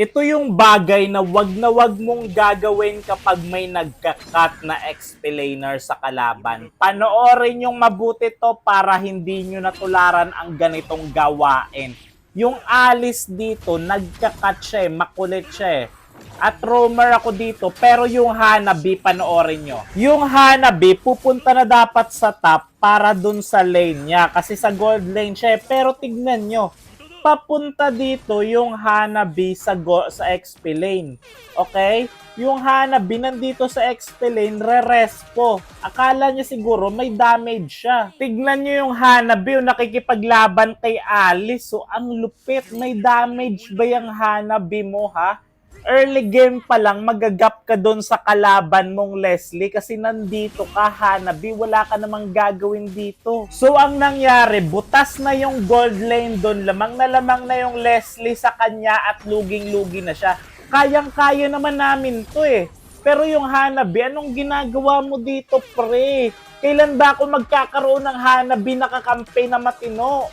Ito yung bagay na wag mong gagawin kapag may nagka-cut na explainer sa kalaban. Panoorin yung mabuti to para hindi nyo natularan ang ganitong gawain. Yung Alice dito, nagka-cut siya makulit siya At roamer ako dito, pero yung Hanabi, panoorin nyo. Yung Hanabi, pupunta na dapat sa top para dun sa lane niya. Kasi sa gold lane siya pero tignan nyo, papunta dito yung Hanabi sa XP lane. Okay? Yung Hanabi nandito sa XP lane, re-respo. Akala niya siguro may damage siya. Tignan nyo yung Hanabi, yung nakikipaglaban kay Alice. So, ang lupit. May damage ba yung Hanabi mo, ha? Early game pa lang, magagap ka doon sa kalaban mong Leslie kasi nandito ka, Hanabi, wala ka namang gagawin dito. So, ang nangyari, butas na yung gold lane doon, lamang na yung Leslie sa kanya at luging-lugi na siya. Kayang-kaya naman namin to Pero yung Hanabi, anong ginagawa mo dito, pre? Kailan ba ako magkakaroon ng Hanabi na kakampi na matino?